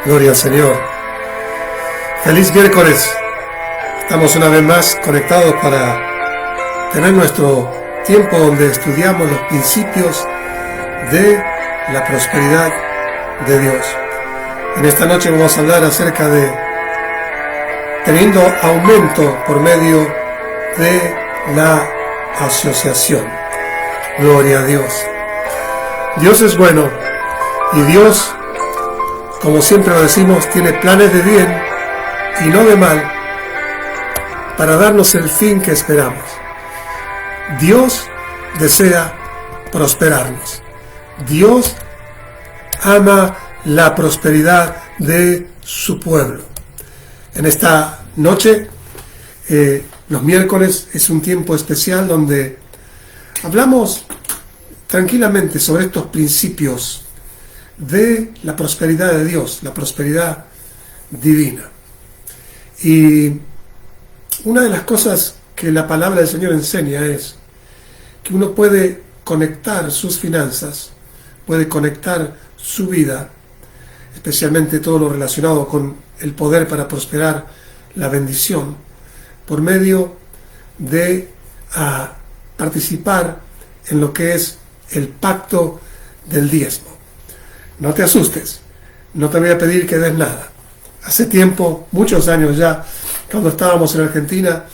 Gloria al Señor. Feliz miércoles. Estamos una vez más conectados para tener nuestro tiempo donde estudiamos los principios de la prosperidad de Dios. En esta noche vamos a hablar acerca de teniendo aumento por medio de la asociación. Gloria a Dios. Dios es bueno y Dios, como siempre lo decimos, tiene planes de bien y no de mal para darnos el fin que esperamos. Dios desea prosperarnos. Dios ama la prosperidad de su pueblo. En esta noche, los miércoles, es un tiempo especial donde hablamos tranquilamente sobre estos principios de la prosperidad de Dios, la prosperidad divina. Y una de las cosas que la palabra del Señor enseña es que uno puede conectar sus finanzas, puede conectar su vida, especialmente todo lo relacionado con el poder para prosperar la bendición, por medio de participar en lo que es el pacto del diezmo. No te asustes, no te voy a pedir que des nada. Hace tiempo, muchos años ya, cuando estábamos en Argentina,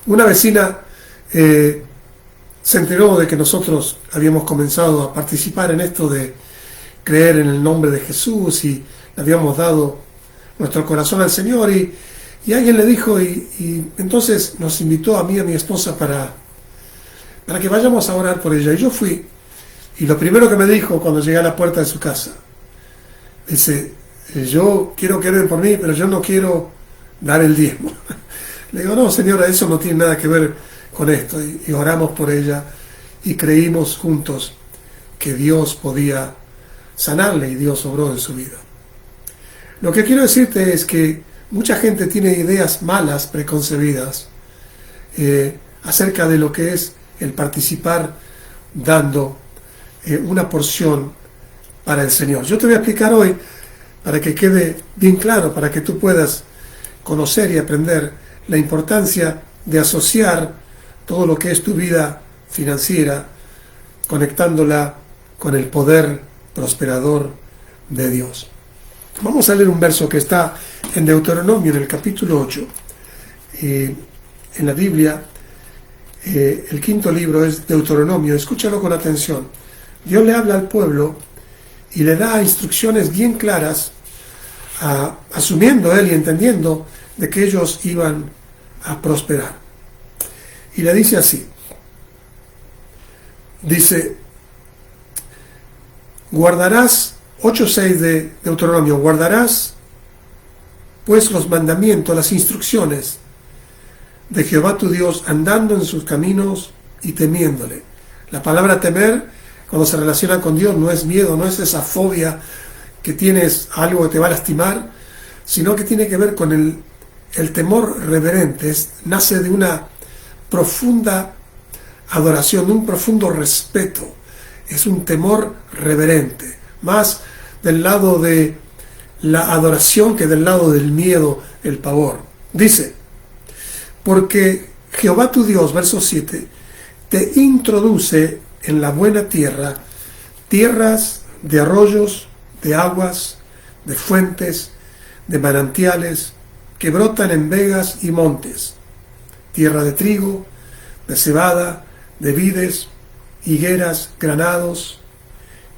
una vecina se enteró de que nosotros habíamos comenzado a participar en esto de creer en el nombre de Jesús y le habíamos dado nuestro corazón al Señor y alguien le dijo y entonces nos invitó a mí y a mi esposa para que vayamos a orar por ella. Y yo fui y lo primero que me dijo cuando llegué a la puerta de su casa, dice: yo quiero que oren por mí, pero yo no quiero dar el diezmo. Le digo: no, señora, eso no tiene nada que ver con esto. Y oramos por ella y creímos juntos que Dios podía sanarle y Dios obró en su vida. Lo que quiero decirte es que mucha gente tiene ideas malas, preconcebidas, acerca de lo que es el participar dando una porción para el Señor. Yo te voy a explicar hoy, para que quede bien claro, para que tú puedas conocer y aprender la importancia de asociar todo lo que es tu vida financiera, conectándola con el poder prosperador de Dios. Vamos a leer un verso que está en Deuteronomio, en el capítulo 8. En la Biblia, el quinto libro es Deuteronomio. Escúchalo con atención. Dios le habla al pueblo y le da instrucciones bien claras, asumiendo él y entendiendo de que ellos iban a prosperar. Y le dice así, dice: guardarás, 8:6 de Deuteronomio, guardarás pues los mandamientos, las instrucciones de Jehová tu Dios, andando en sus caminos y temiéndole. La palabra temer, cuando se relaciona con Dios, no es miedo, no es esa fobia que tienes a algo que te va a lastimar, sino que tiene que ver con el temor reverente. Nace de una profunda adoración, de un profundo respeto. Es un temor reverente, más del lado de la adoración que del lado del miedo, el pavor. Dice: porque Jehová tu Dios, verso 7, te introduce en la buena tierra, tierras de arroyos, de aguas, de fuentes, de manantiales, que brotan en vegas y montes, tierra de trigo, de cebada, de vides, higueras, granados,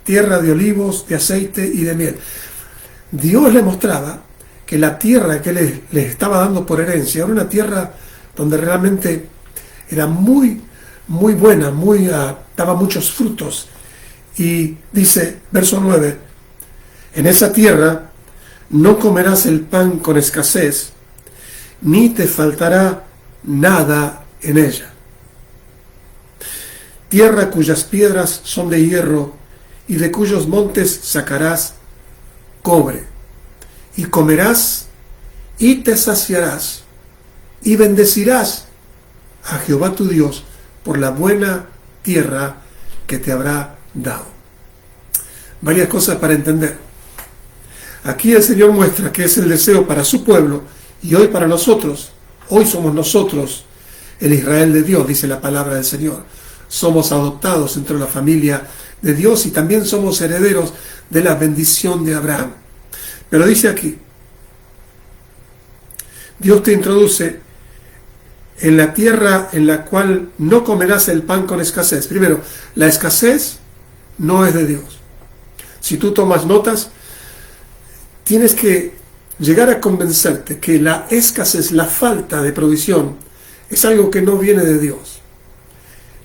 tierra de olivos, de aceite y de miel. Dios le mostraba que la tierra que le estaba dando por herencia era una tierra donde realmente era muy, muy buena, daba muchos frutos. Y dice, verso 9, en esa tierra no comerás el pan con escasez, ni te faltará nada en ella. Tierra cuyas piedras son de hierro, y de cuyos montes sacarás cobre, y comerás, y te saciarás, y bendecirás a Jehová tu Dios por la buena tierra que te habrá dado. Varias cosas para entender. Aquí el Señor muestra que es el deseo para su pueblo y hoy para nosotros. Hoy somos nosotros el Israel de Dios, dice la palabra del Señor. Somos adoptados entre la familia de Dios y también somos herederos de la bendición de Abraham. Pero dice aquí, Dios te introduce en la tierra en la cual no comerás el pan con escasez. Primero, la escasez no es de Dios. Si tú tomas notas, tienes que llegar a convencerte que la escasez, la falta de provisión, es algo que no viene de Dios.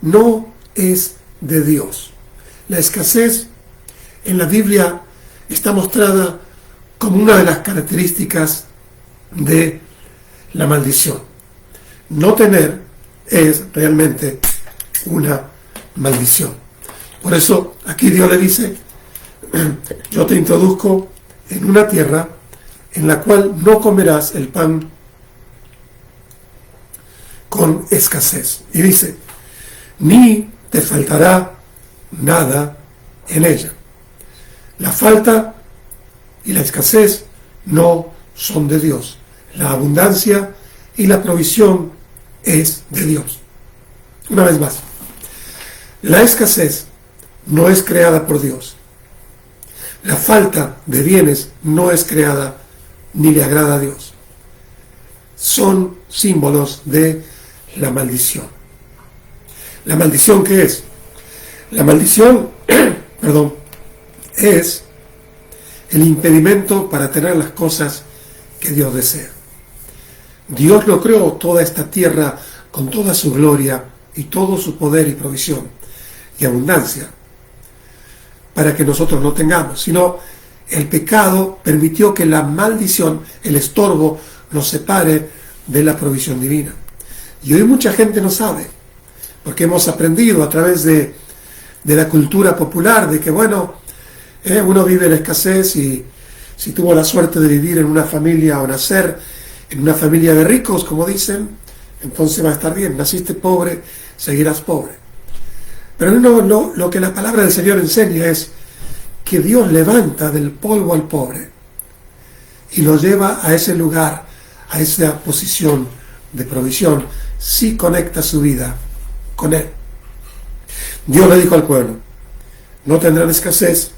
No es de Dios. La escasez en la Biblia está mostrada como una de las características de la maldición. No tener es realmente una maldición. Por eso aquí Dios le dice, yo te introduzco en una tierra en la cual no comerás el pan con escasez. Y dice, ni te faltará nada en ella. La falta y la escasez no son de Dios. La abundancia y la provisión es de Dios. Una vez más, la escasez no es creada por Dios. La falta de bienes no es creada ni le agrada a Dios. Son símbolos de la maldición. ¿La maldición qué es? La maldición, es el impedimento para tener las cosas que Dios desea. Dios no creó toda esta tierra con toda su gloria y todo su poder y provisión y abundancia para que nosotros no tengamos, sino el pecado permitió que la maldición, el estorbo, nos separe de la provisión divina. Y hoy mucha gente no sabe, porque hemos aprendido a través de la cultura popular de que, bueno, uno vive en escasez y si tuvo la suerte de vivir en una familia o nacer en una familia de ricos, como dicen, entonces va a estar bien. Naciste pobre, seguirás pobre. Pero no, lo que la palabra del Señor enseña es que Dios levanta del polvo al pobre y lo lleva a ese lugar, a esa posición de provisión, si conecta su vida con Él. Dios le dijo al pueblo, no tendrán escasez,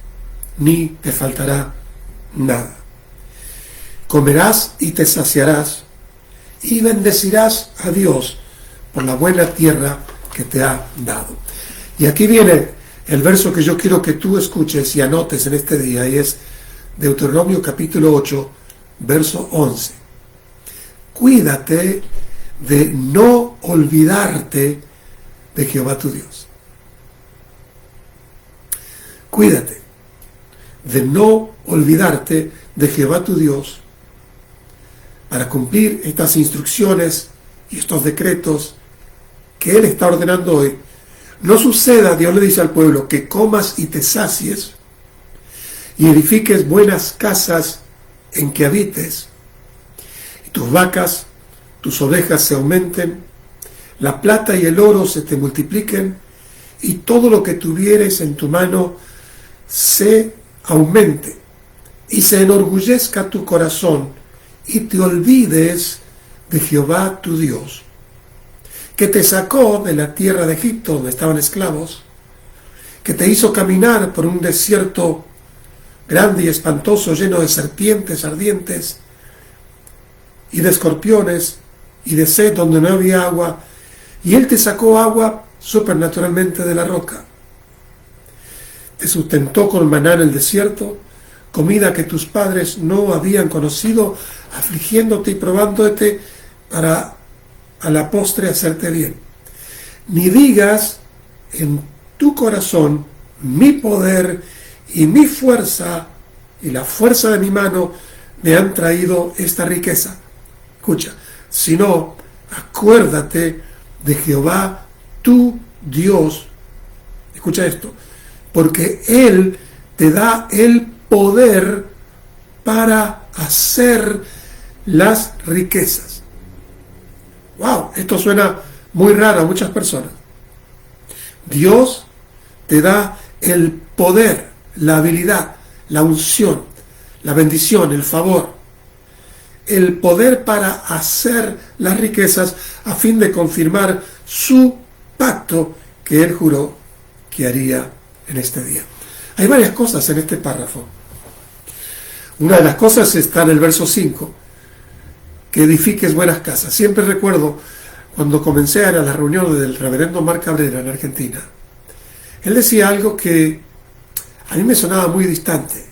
ni te faltará nada. Comerás y te saciarás, y bendecirás a Dios por la buena tierra que te ha dado. Y aquí viene el verso que yo quiero que tú escuches y anotes en este día, y es Deuteronomio capítulo 8, verso 11. Cuídate de no olvidarte de Jehová tu Dios. Cuídate de no olvidarte de Jehová tu Dios para cumplir estas instrucciones y estos decretos que Él está ordenando hoy. No suceda, Dios le dice al pueblo, que comas y te sacies y edifiques buenas casas en que habites, y tus vacas, tus ovejas se aumenten, la plata y el oro se te multipliquen, y todo lo que tuvieres en tu mano se aumente, y se enorgullezca tu corazón, y te olvides de Jehová tu Dios, que te sacó de la tierra de Egipto, donde estaban esclavos, que te hizo caminar por un desierto grande y espantoso, lleno de serpientes ardientes, y de escorpiones, y de sed donde no había agua, y Él te sacó agua supernaturalmente de la roca. Te sustentó con maná en el desierto, comida que tus padres no habían conocido, afligiéndote y probándote para a la postre hacerte bien. Ni digas en tu corazón, mi poder y mi fuerza y la fuerza de mi mano me han traído esta riqueza. Escucha, sino acuérdate de Jehová tu Dios. Escucha esto, porque Él te da el poder para hacer las riquezas. Wow, esto suena muy raro a muchas personas. Dios te da el poder, la habilidad, la unción, la bendición, el favor, el poder para hacer las riquezas a fin de confirmar su pacto que él juró que haría en este día. Hay varias cosas en este párrafo. Una de las cosas está en el verso 5, que edifiques buenas casas. Siempre recuerdo cuando comencé a ir a las reuniones del reverendo Marc Cabrera en Argentina. Él decía algo que a mí me sonaba muy distante.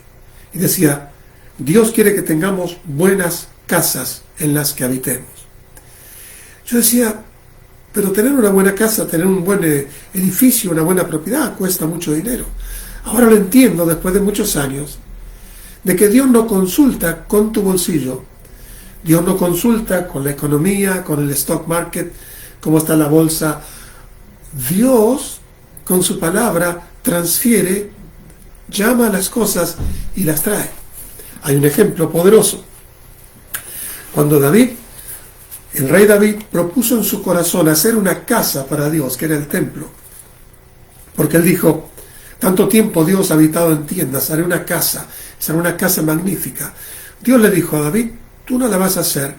Y decía, Dios quiere que tengamos buenas casas en las que habitemos. Yo decía, pero tener una buena casa, tener un buen edificio, una buena propiedad, cuesta mucho dinero. Ahora lo entiendo después de muchos años, de que Dios no consulta con tu bolsillo, Dios no consulta con la economía, con el stock market, cómo está la bolsa. Dios, con su palabra, transfiere, llama a las cosas y las trae. Hay un ejemplo poderoso. Cuando David, el rey David, propuso en su corazón hacer una casa para Dios, que era el templo, porque él dijo, tanto tiempo Dios ha habitado en tiendas, haré una casa, será una casa magnífica. Dios le dijo a David, tú no la vas a hacer,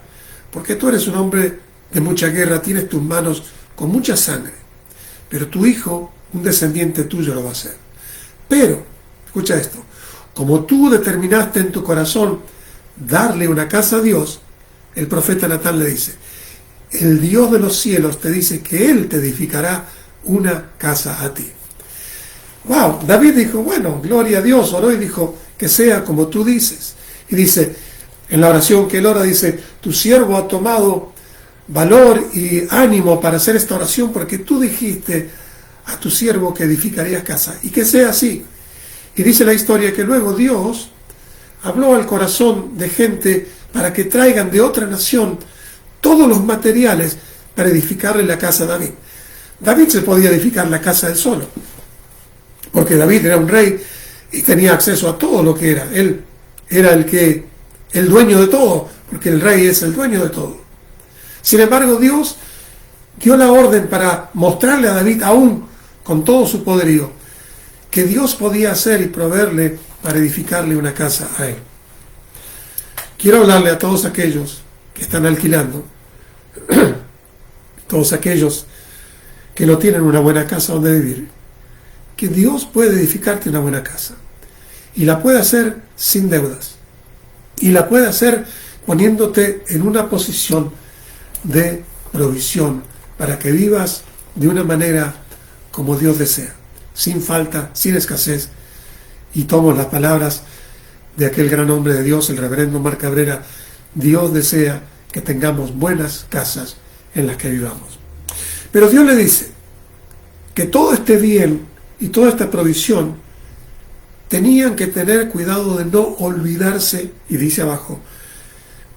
porque tú eres un hombre de mucha guerra, tienes tus manos con mucha sangre, pero tu hijo, un descendiente tuyo, lo va a hacer. Pero, escucha esto, como tú determinaste en tu corazón darle una casa a Dios, el profeta Natán le dice, el Dios de los cielos te dice que Él te edificará una casa a ti. Wow, David dijo, bueno, gloria a Dios, oró y dijo, que sea como tú dices. Y dice, en la oración que él ora, dice, tu siervo ha tomado valor y ánimo para hacer esta oración porque tú dijiste a tu siervo que edificarías casa. Y que sea así. Y dice la historia que luego Dios habló al corazón de gente para que traigan de otra nación todos los materiales para edificarle la casa a David. David se podía edificar la casa él solo, porque David era un rey y tenía acceso a todo lo que era. Él era el dueño de todo, porque el rey es el dueño de todo. Sin embargo, Dios dio la orden para mostrarle a David, aún con todo su poderío, que Dios podía hacer y proveerle para edificarle una casa a él. Quiero hablarle a todos aquellos que están alquilando, todos aquellos que no tienen una buena casa donde vivir, que Dios puede edificarte una buena casa y la puede hacer sin deudas y la puede hacer poniéndote en una posición de provisión para que vivas de una manera como Dios desea, sin falta, sin escasez. Y tomo las palabras de aquel gran hombre de Dios, el reverendo Marc Cabrera, Dios desea que tengamos buenas casas en las que vivamos. Pero Dios le dice que todo este bien y toda esta provisión tenían que tener cuidado de no olvidarse, y dice abajo,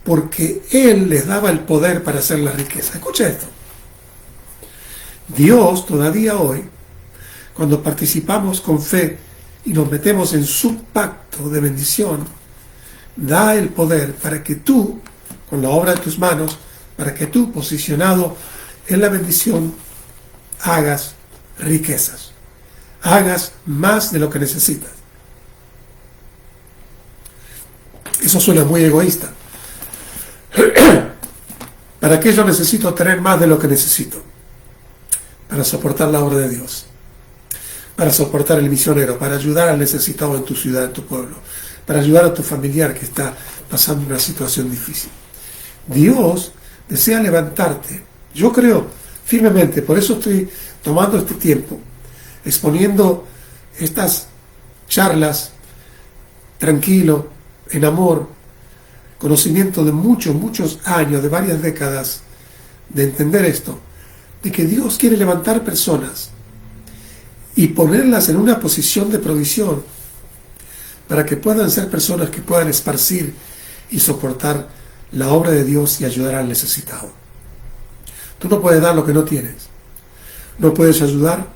porque Él les daba el poder para hacer la riqueza. Escucha esto. Dios todavía hoy, cuando participamos con fe y nos metemos en su pacto de bendición, da el poder para que tú, con la obra de tus manos, para que tú, posicionado en la bendición, hagas riquezas, hagas más de lo que necesitas. Eso suena muy egoísta. ¿Para qué yo necesito tener más de lo que necesito? Para soportar la obra de Dios, para soportar el misionero, para ayudar al necesitado en tu ciudad, en tu pueblo, para ayudar a tu familiar que está pasando una situación difícil. Dios desea levantarte. Yo creo firmemente, por eso estoy tomando este tiempo, exponiendo estas charlas tranquilo, en amor, conocimiento de muchos años, de varias décadas, de entender esto, de que Dios quiere levantar personas y ponerlas en una posición de provisión para que puedan ser personas que puedan esparcir y soportar la obra de Dios y ayudar al necesitado. Tú no puedes dar lo que no tienes. No puedes ayudar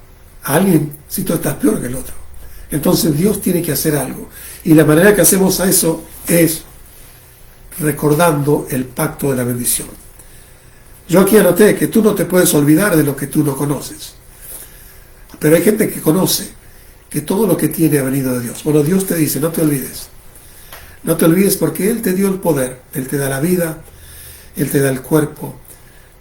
a alguien si tú estás peor que el otro. Entonces Dios tiene que hacer algo. Y la manera que hacemos a eso es recordando el pacto de la bendición. Yo aquí anoté que tú no te puedes olvidar de lo que tú no conoces. Pero hay gente que conoce que todo lo que tiene ha venido de Dios. Bueno, Dios te dice, no te olvides. No te olvides, porque Él te dio el poder, Él te da la vida, Él te da el cuerpo,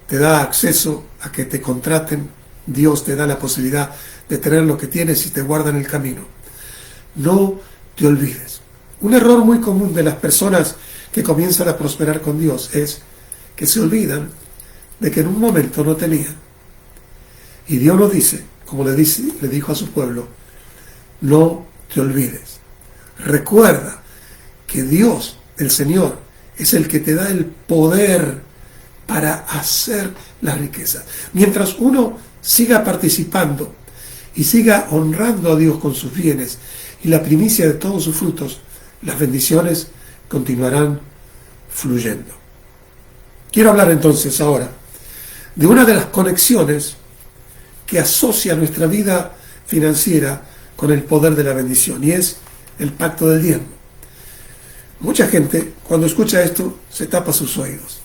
te da acceso a que te contraten, Dios te da la posibilidad de tener lo que tienes y te guarda en el camino. No te olvides. Un error muy común de las personas que comienzan a prosperar con Dios es que se olvidan de que en un momento no tenían. Y Dios nos dice, como le dijo a su pueblo, no te olvides. Recuerda que Dios, el Señor, es el que te da el poder para hacer la riqueza. Mientras uno siga participando y siga honrando a Dios con sus bienes y la primicia de todos sus frutos, las bendiciones continuarán fluyendo. Quiero hablar entonces ahora de una de las conexiones que asocia nuestra vida financiera con el poder de la bendición, y es el pacto del diezmo. Mucha gente, cuando escucha esto, se tapa sus oídos.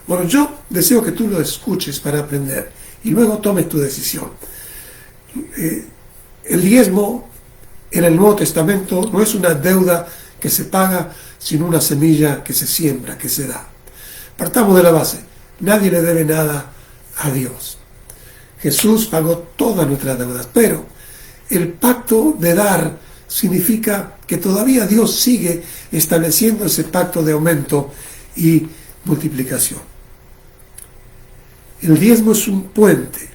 Bueno, yo deseo que tú lo escuches para aprender y luego tomes tu decisión. El diezmo en el Nuevo Testamento no es una deuda que se paga, sino una semilla que se siembra, que se da. Partamos de la base: nadie le debe nada a Dios. Jesús pagó todas nuestras deudas, pero el pacto de dar significa que todavía Dios sigue estableciendo ese pacto de aumento y multiplicación. El diezmo es un puente,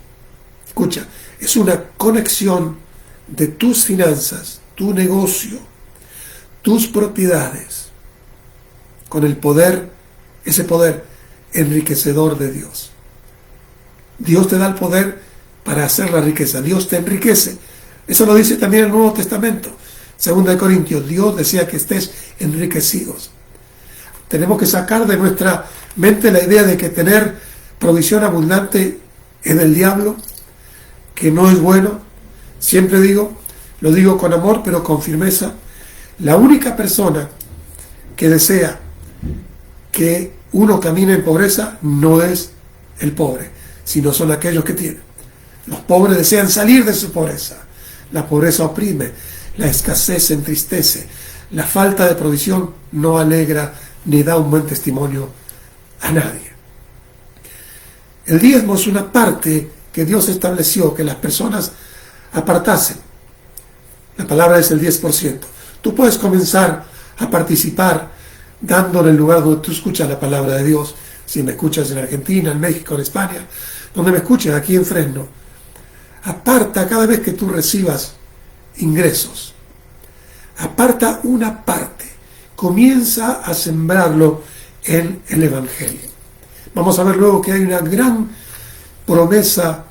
escucha, es una conexión de tus finanzas, tu negocio, tus propiedades, con el poder, ese poder enriquecedor de Dios. Dios te da el poder para hacer la riqueza, Dios te enriquece. Eso lo dice también el Nuevo Testamento. 2 Corintios, Dios desea que estés enriquecidos. Tenemos que sacar de nuestra mente la idea de que tener provisión abundante es del diablo, que no es bueno. Siempre lo digo con amor, pero con firmeza, la única persona que desea que uno camine en pobreza no es el pobre, sino son aquellos que tienen. Los pobres desean salir de su pobreza. La pobreza oprime, la escasez entristece, la falta de provisión no alegra ni da un buen testimonio a nadie. El diezmo es una parte que Dios estableció que las personas apartasen. La palabra es el 10%. Tú puedes comenzar a participar dándole el lugar donde tú escuchas la palabra de Dios. Si me escuchas en Argentina, en México, en España, donde me escuches aquí en Fresno, aparta cada vez que tú recibas ingresos. Aparta una parte. Comienza a sembrarlo en el Evangelio. Vamos a ver luego que hay una gran promesa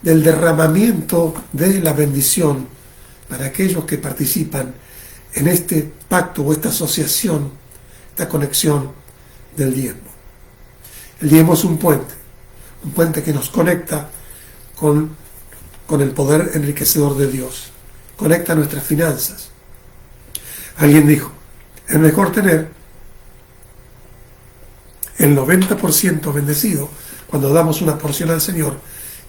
del derramamiento de la bendición para aquellos que participan en este pacto o esta asociación, esta conexión del diezmo. El diezmo es un puente que nos conecta con el poder enriquecedor de Dios. Conecta nuestras finanzas. Alguien dijo, es mejor tener el 90% bendecido cuando damos una porción al Señor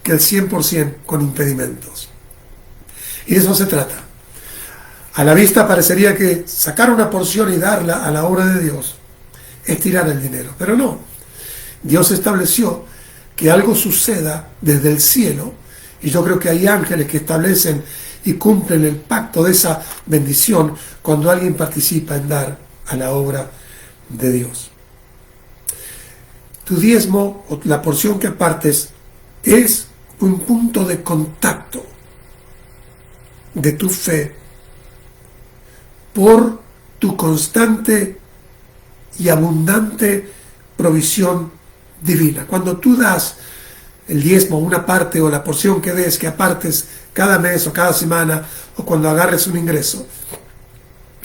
que el 100% con impedimentos. Y de eso se trata. A la vista parecería que sacar una porción y darla a la obra de Dios es tirar el dinero, pero no. Dios estableció que algo suceda desde el cielo, y yo creo que hay ángeles que establecen y cumplen el pacto de esa bendición cuando alguien participa en dar a la obra de Dios. Tu diezmo o la porción que apartes es un punto de contacto de tu fe por tu constante y abundante provisión divina. Cuando tú das el diezmo, una parte o la porción que des, que apartes cada mes o cada semana, o cuando agarres un ingreso.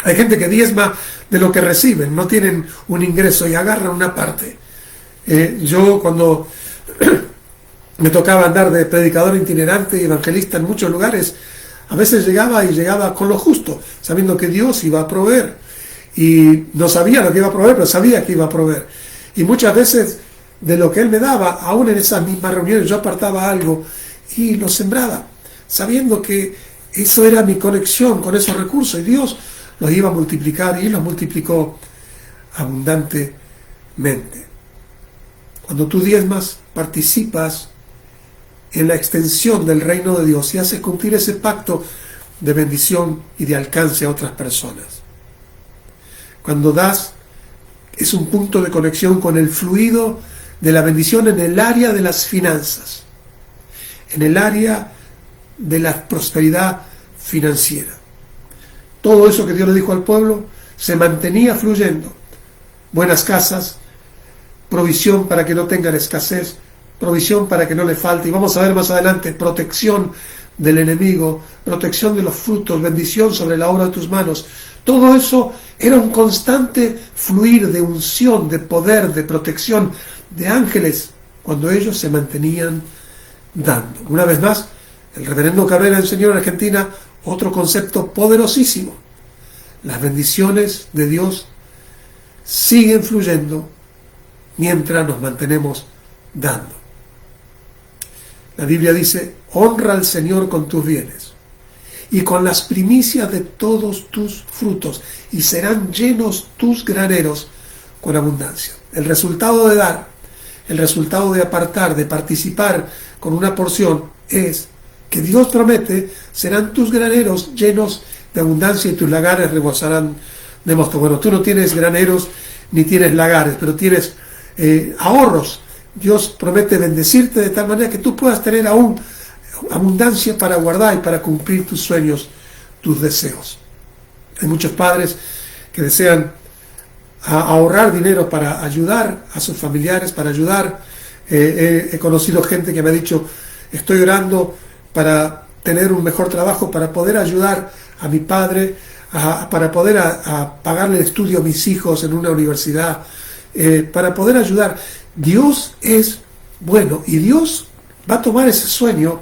Hay gente que diezma de lo que reciben, no tienen un ingreso y agarran una parte. Yo cuando me tocaba andar de predicador itinerante y evangelista en muchos lugares, a veces llegaba con lo justo, sabiendo que Dios iba a proveer. Y no sabía lo que iba a proveer, pero sabía que iba a proveer. Y muchas veces de lo que Él me daba, aún en esas mismas reuniones, yo apartaba algo y lo sembraba, sabiendo que eso era mi conexión con esos recursos, y Dios los iba a multiplicar, y los multiplicó abundantemente. Cuando tú diezmas, participas en la extensión del reino de Dios y haces cumplir ese pacto de bendición y de alcance a otras personas. Cuando das, es un punto de conexión con el fluido de la bendición en el área de las finanzas, en el área de la prosperidad financiera. Todo eso que Dios le dijo al pueblo se mantenía fluyendo. Buenas casas, provisión para que no tengan escasez, provisión para que no le falte. Y vamos a ver más adelante, protección del enemigo, protección de los frutos, bendición sobre la obra de tus manos. Todo eso era un constante fluir de unción, de poder, de protección, de ángeles, cuando ellos se mantenían dando. Una vez más, el reverendo Cabrera enseñó en Argentina otro concepto poderosísimo. Las bendiciones de Dios siguen fluyendo mientras nos mantenemos dando. La Biblia dice: honra al Señor con tus bienes y con las primicias de todos tus frutos, y serán llenos tus graneros con abundancia. El resultado de dar, el resultado de apartar, de participar con una porción, es que Dios promete: serán tus graneros llenos de abundancia y tus lagares rebosarán de mosto. Bueno, tú no tienes graneros ni tienes lagares, pero tienes ahorros. Dios promete bendecirte de tal manera que tú puedas tener aún abundancia para guardar y para cumplir tus sueños, tus deseos. Hay muchos padres que desean ahorrar dinero para ayudar a sus familiares, para ayudar. He conocido gente que me ha dicho: estoy orando para tener un mejor trabajo, para poder ayudar a mi padre, para poder pagarle el estudio a mis hijos en una universidad, para poder ayudar. Dios es bueno y Dios va a tomar ese sueño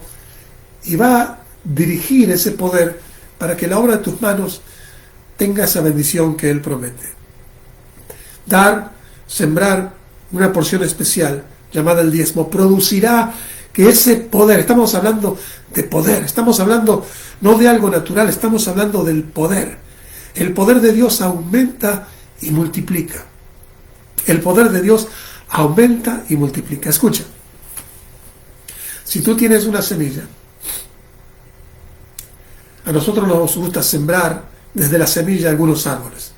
y va a dirigir ese poder para que la obra de tus manos tenga esa bendición que Él promete. Dar, sembrar una porción especial llamada el diezmo, producirá que ese poder, estamos hablando de poder, estamos hablando no de algo natural, estamos hablando del poder. El poder de Dios aumenta y multiplica. El poder de Dios aumenta y multiplica. Escucha, si tú tienes una semilla, a nosotros nos gusta sembrar desde la semilla algunos árboles.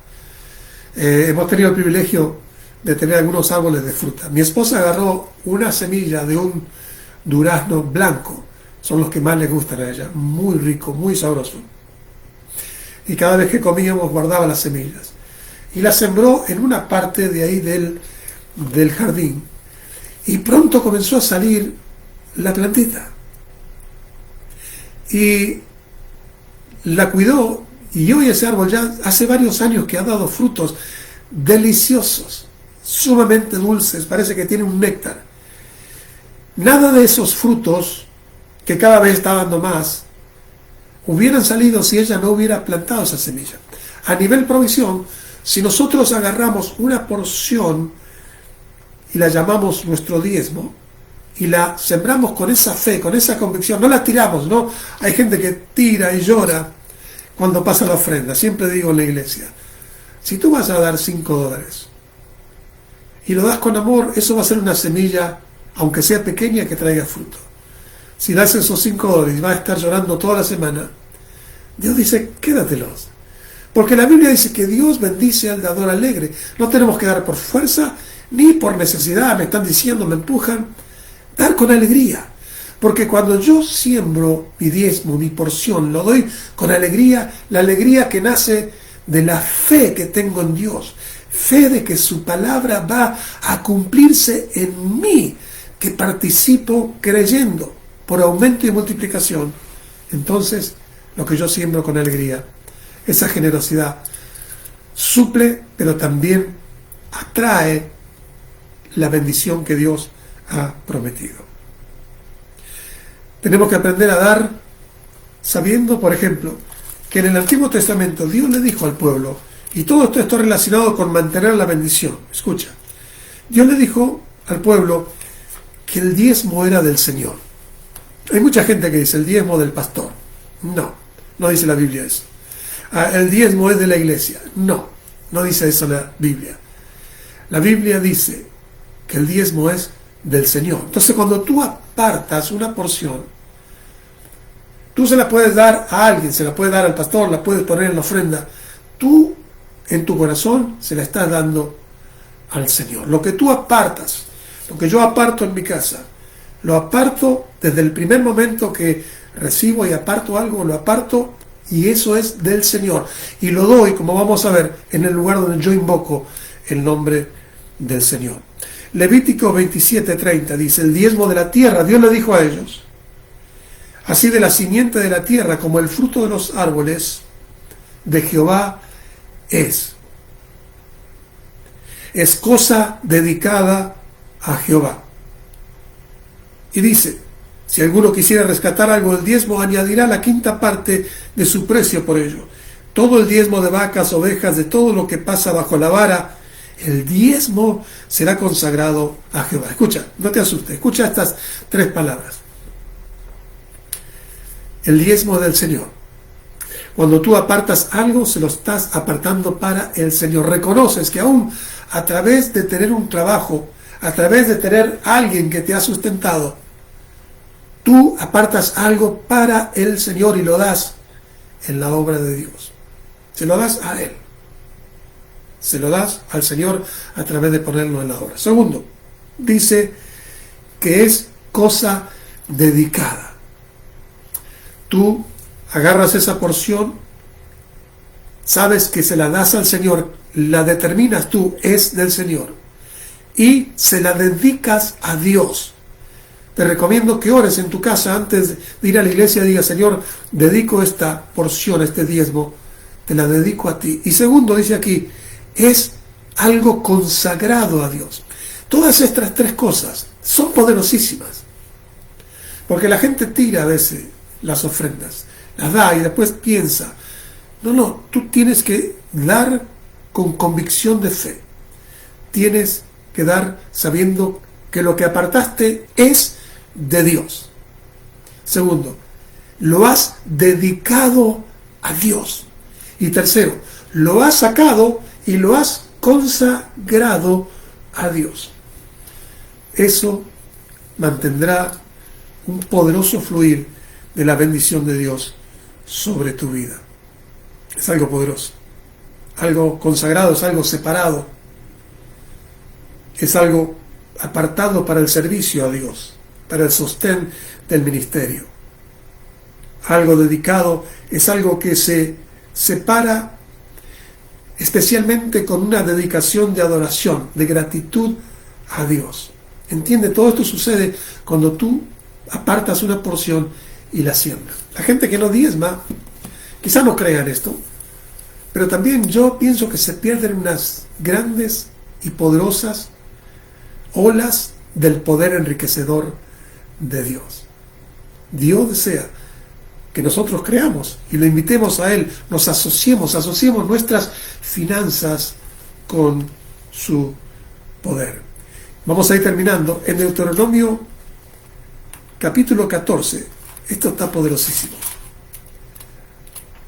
Hemos tenido el privilegio de tener algunos árboles de fruta. Mi esposa agarró una semilla de un durazno blanco, son los que más le gustan a ella, muy rico, muy sabroso. Y cada vez que comíamos guardaba las semillas. Y las sembró en una parte de ahí del jardín. Y pronto comenzó a salir la plantita. Y la cuidó, y hoy ese árbol ya hace varios años que ha dado frutos deliciosos, sumamente dulces, parece que tiene un néctar. Nada de esos frutos, que cada vez está dando más, hubieran salido si ella no hubiera plantado esa semilla. A nivel provisión, si nosotros agarramos una porción y la llamamos nuestro diezmo, y la sembramos con esa fe, con esa convicción, no la tiramos, ¿no? Hay gente que tira y llora cuando pasa la ofrenda. Siempre digo en la iglesia, si tú vas a dar $5 y lo das con amor, eso va a ser una semilla, aunque sea pequeña, que traiga fruto. Si das esos $5 y vas a estar llorando toda la semana, Dios dice: quédatelos. Porque la Biblia dice que Dios bendice al dador alegre. No tenemos que dar por fuerza ni por necesidad. Me están diciendo, me empujan. Dar con alegría. Porque cuando yo siembro mi diezmo, mi porción, lo doy con alegría, la alegría que nace de la fe que tengo en Dios. Fe de que su palabra va a cumplirse en mí, que participo creyendo por aumento y multiplicación. Entonces, lo que yo siembro con alegría, esa generosidad, suple, pero también atrae la bendición que Dios ha prometido. Tenemos que aprender a dar sabiendo, por ejemplo, que en el Antiguo Testamento Dios le dijo al pueblo, y todo esto está relacionado con mantener la bendición. Escucha, Dios le dijo al pueblo que el diezmo era del Señor. Hay mucha gente que dice el diezmo del pastor. No dice la Biblia eso. El diezmo es de la iglesia. No dice eso la Biblia. La Biblia dice que el diezmo es del Señor. Entonces, cuando tú apartas una porción, tú se la puedes dar a alguien, se la puedes dar al pastor, la puedes poner en la ofrenda. Tú, en tu corazón, se la estás dando al Señor. Lo que tú apartas, lo que yo aparto en mi casa, lo aparto desde el primer momento que recibo y aparto algo, lo aparto y eso es del Señor. Y lo doy, como vamos a ver, en el lugar donde yo invoco el nombre del Señor. Levítico 27:30 dice, el diezmo de la tierra, Dios le dijo a ellos, así de la simiente de la tierra como el fruto de los árboles de Jehová es. Es cosa dedicada a Jehová. Y dice, si alguno quisiera rescatar algo del diezmo, añadirá la quinta parte de su precio por ello. Todo el diezmo de vacas, ovejas, de todo lo que pasa bajo la vara, el diezmo será consagrado a Jehová. Escucha, no te asustes, escucha estas 3 palabras. El diezmo del Señor. Cuando tú apartas algo, se lo estás apartando para el Señor. Reconoces que aún a través de tener un trabajo, a través de tener alguien que te ha sustentado, tú apartas algo para el Señor y lo das en la obra de Dios. Se lo das a Él. Se lo das al Señor a través de ponerlo en la obra. Segundo, dice que es cosa dedicada. Tú agarras esa porción, sabes que se la das al Señor, la determinas tú, es del Señor, y se la dedicas a Dios. Te recomiendo que ores en tu casa antes de ir a la iglesia y digas, Señor, dedico esta porción, este diezmo, te la dedico a ti. Y segundo, dice aquí, es algo consagrado a Dios. Todas estas 3 cosas son poderosísimas, porque la gente tira a veces las ofrendas, las da y después piensa. No, tú tienes que dar con convicción de fe. Tienes que dar sabiendo que lo que apartaste es de Dios. Segundo, lo has dedicado a Dios. Y tercero, lo has sacado y lo has consagrado a Dios. Eso mantendrá un poderoso fluir de la bendición de Dios sobre tu vida. Es algo poderoso, algo consagrado, es algo separado, es algo apartado para el servicio a Dios, para el sostén del ministerio. Algo dedicado es algo que se separa especialmente con una dedicación de adoración, de gratitud a Dios. ¿Entiende? Todo esto sucede cuando tú apartas una porción y la siembras. La gente que no diezma, quizá no crea en esto, pero también yo pienso que se pierden unas grandes y poderosas olas del poder enriquecedor de Dios. Dios desea que nosotros creamos y lo invitemos a Él, nos asociemos nuestras finanzas con su poder. Vamos a ir terminando en Deuteronomio capítulo 14. Esto está poderosísimo.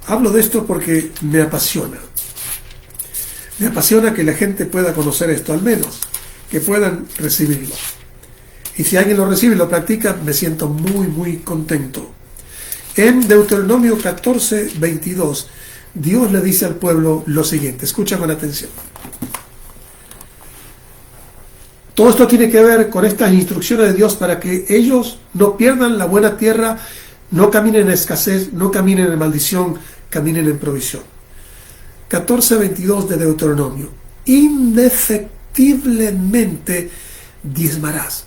Hablo de esto porque me apasiona. Me apasiona que la gente pueda conocer esto, al menos que puedan recibirlo. Y si alguien lo recibe y lo practica, me siento muy, muy contento. En Deuteronomio 14:22, Dios le dice al pueblo lo siguiente. Escucha con atención. Todo esto tiene que ver con estas instrucciones de Dios para que ellos no pierdan la buena tierra, no caminen en escasez, no caminen en maldición, caminen en provisión. 14:22 de Deuteronomio. Indefectiblemente diezmarás.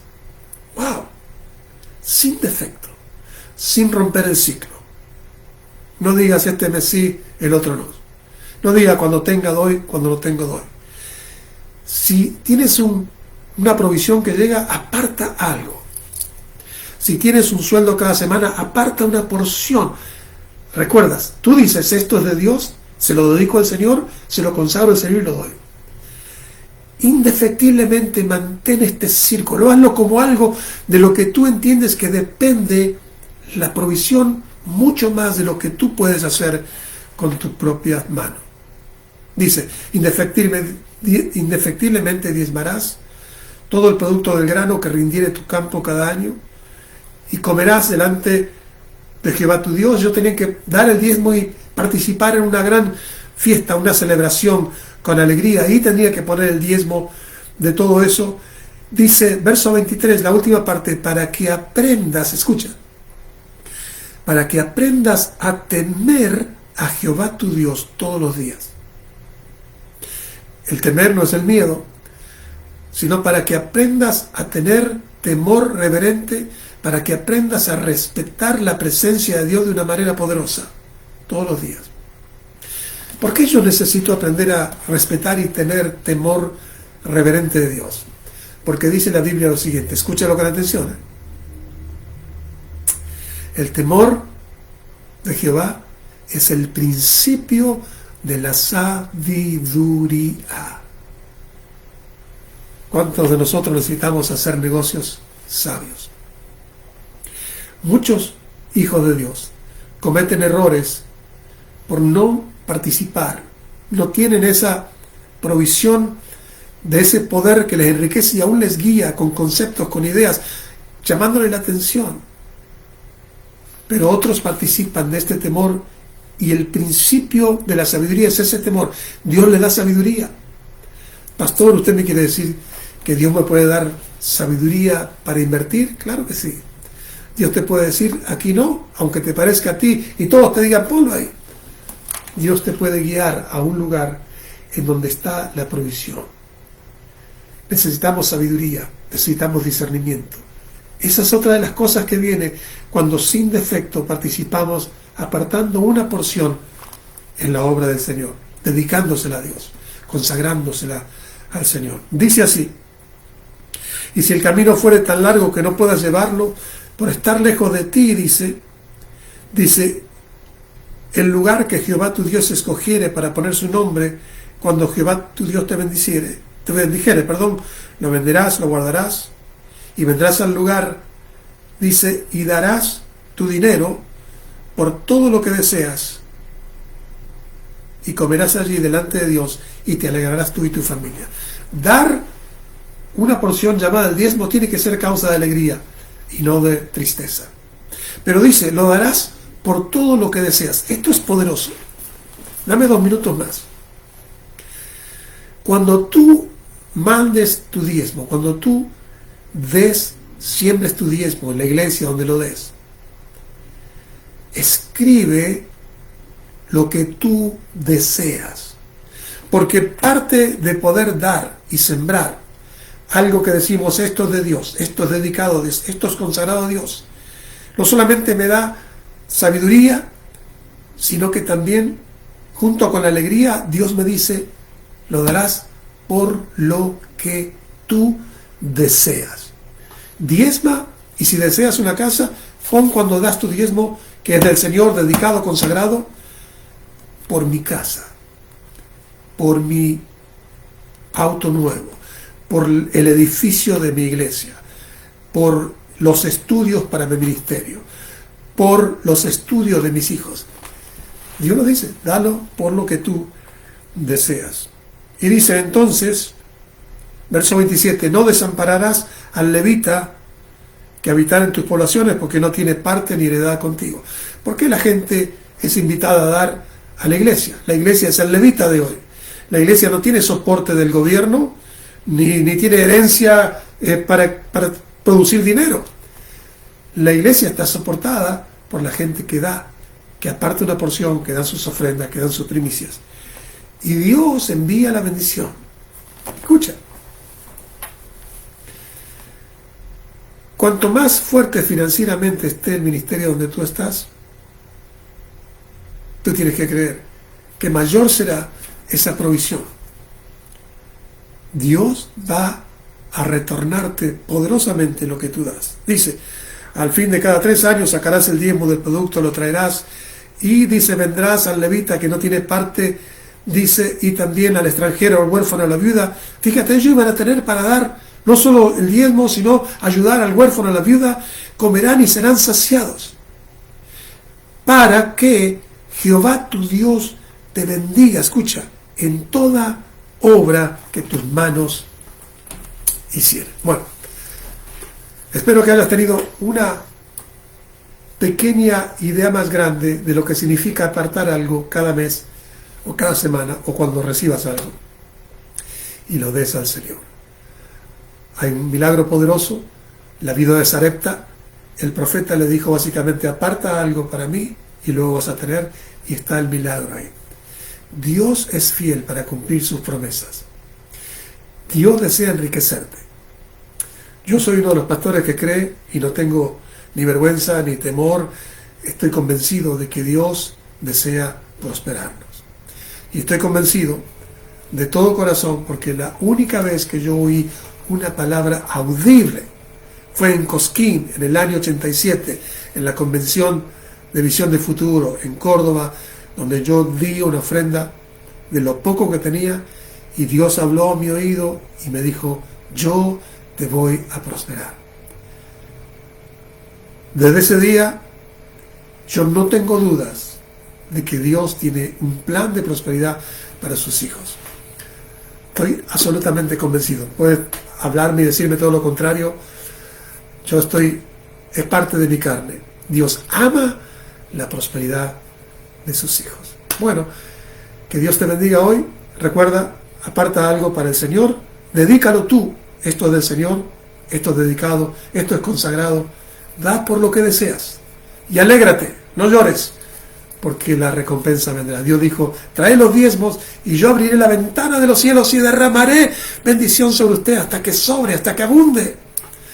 ¡Wow! Sin defecto, sin romper el ciclo. No digas este mes sí, el otro no. No digas cuando tenga doy, cuando no tengo doy. Si tienes una provisión que llega, aparta algo. Si tienes un sueldo cada semana, aparta una porción. Recuerdas, tú dices, esto es de Dios, se lo dedico al Señor, se lo consagro al Señor y lo doy. Indefectiblemente mantén este círculo, hazlo como algo de lo que tú entiendes que depende la provisión mucho más de lo que tú puedes hacer con tus propias manos. Dice, indefectiblemente diezmarás todo el producto del grano que rindiere tu campo cada año, y comerás delante de Jehová tu Dios. Yo tenía que dar el diezmo y participar en una gran fiesta, una celebración con alegría. Ahí tendría que poner el diezmo de todo eso. Dice, verso 23, la última parte, para que aprendas, escucha, para que aprendas a temer a Jehová tu Dios todos los días. El temer no es el miedo, sino para que aprendas a tener temor reverente, para que aprendas a respetar la presencia de Dios de una manera poderosa, todos los días. ¿Por qué yo necesito aprender a respetar y tener temor reverente de Dios? Porque dice la Biblia lo siguiente, escúchalo con atención. El temor de Jehová es el principio de la sabiduría. ¿Cuántos de nosotros necesitamos hacer negocios sabios? Muchos hijos de Dios cometen errores por no participar, no tienen esa provisión de ese poder que les enriquece y aún les guía con conceptos, con ideas, llamándole la atención. Pero otros participan de este temor y el principio de la sabiduría es ese temor. Dios le da sabiduría. Pastor, ¿usted me quiere decir que Dios me puede dar sabiduría para invertir? Claro que sí. Dios te puede decir, aquí no, aunque te parezca a ti y todos te digan, ponlo ahí. Dios te puede guiar a un lugar en donde está la provisión. Necesitamos sabiduría, necesitamos discernimiento. Esa es otra de las cosas que viene cuando sin defecto participamos apartando una porción en la obra del Señor, dedicándosela a Dios, consagrándosela al Señor. Dice así, y si el camino fuere tan largo que no puedas llevarlo, por estar lejos de ti, dice, el lugar que Jehová tu Dios escogiere para poner su nombre, cuando Jehová tu Dios te bendijere, lo venderás, lo guardarás, y vendrás al lugar, dice, y darás tu dinero por todo lo que deseas, y comerás allí delante de Dios, y te alegrarás tú y tu familia. Dar una porción llamada el diezmo tiene que ser causa de alegría, y no de tristeza. Pero dice, lo darás por todo lo que deseas. Esto es poderoso. Dame 2 minutos más. Cuando tú mandes tu diezmo, cuando tú siembres tu diezmo en la iglesia donde lo des, escribe lo que tú deseas. Porque parte de poder dar y sembrar algo que decimos, esto es de Dios, esto es dedicado a Dios, esto es consagrado a Dios, no solamente me da sabiduría, sino que también, junto con la alegría, Dios me dice, lo darás por lo que tú deseas. Diezma, y si deseas una casa, pon cuando das tu diezmo, que es del Señor, dedicado, consagrado, por mi casa, por mi auto nuevo, por el edificio de mi iglesia, por los estudios para mi ministerio, por los estudios de mis hijos. Dios lo dice, dalo por lo que tú deseas. Y dice entonces, verso 27, no desampararás al levita que habitar en tus poblaciones, porque no tiene parte ni heredad contigo. ¿Por qué la gente es invitada a dar a la iglesia? La iglesia es el levita de hoy. La iglesia no tiene soporte del gobierno, ni tiene herencia para producir dinero. La iglesia está soportada por la gente que da, que aparta una porción, que dan sus ofrendas, que dan sus primicias. Y Dios envía la bendición. Escucha. Cuanto más fuerte financieramente esté el ministerio donde tú estás, tú tienes que creer que mayor será esa provisión. Dios va a retornarte poderosamente lo que tú das. Dice, al fin de cada 3 años sacarás el diezmo del producto, lo traerás, y dice, vendrás al levita que no tiene parte, dice, y también al extranjero, al huérfano, a la viuda. Fíjate, ellos iban a tener para dar no solo el diezmo, sino ayudar al huérfano, a la viuda, comerán y serán saciados, para que Jehová tu Dios te bendiga. Escucha, en toda obra que tus manos hicieran. Bueno, espero que hayas tenido una pequeña idea más grande de lo que significa apartar algo cada mes o cada semana o cuando recibas algo y lo des al Señor. Hay un milagro poderoso, la vida de Sarepta. El profeta le dijo básicamente: aparta algo para mí y luego vas a tener, y está el milagro ahí. Dios es fiel para cumplir sus promesas. Dios desea enriquecerte. Yo soy uno de los pastores que cree, y no tengo ni vergüenza ni temor, estoy convencido de que Dios desea prosperarnos. Y estoy convencido de todo corazón, porque la única vez que yo oí una palabra audible fue en Cosquín, en el año 87, en la convención de Visión de Futuro en Córdoba, donde yo di una ofrenda de lo poco que tenía, y Dios habló a mi oído y me dijo: yo te voy a prosperar. Desde ese día yo no tengo dudas de que Dios tiene un plan de prosperidad para sus hijos. Estoy absolutamente convencido. Puedes hablarme y decirme todo lo contrario. Es parte de mi carne. Dios ama la prosperidad de sus hijos. Bueno, que Dios te bendiga hoy. Recuerda, aparta algo para el Señor, dedícalo tú. Esto es del Señor, esto es dedicado, esto es consagrado. Da por lo que deseas y alégrate, no llores, porque la recompensa vendrá. Dios dijo: trae los diezmos y yo abriré la ventana de los cielos y derramaré bendición sobre usted hasta que sobre, hasta que abunde.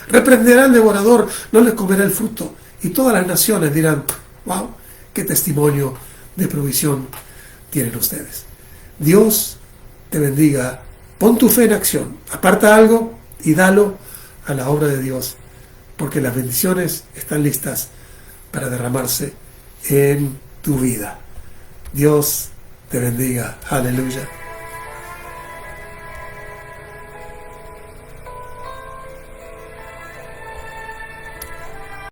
Reprenderá al devorador, no le comerá el fruto. Y todas las naciones dirán: wow, qué testimonio de provisión tienen ustedes. Dios te bendiga. Pon tu fe en acción. Aparta algo y dalo a la obra de Dios, porque las bendiciones están listas para derramarse en tu vida. Dios te bendiga. Aleluya.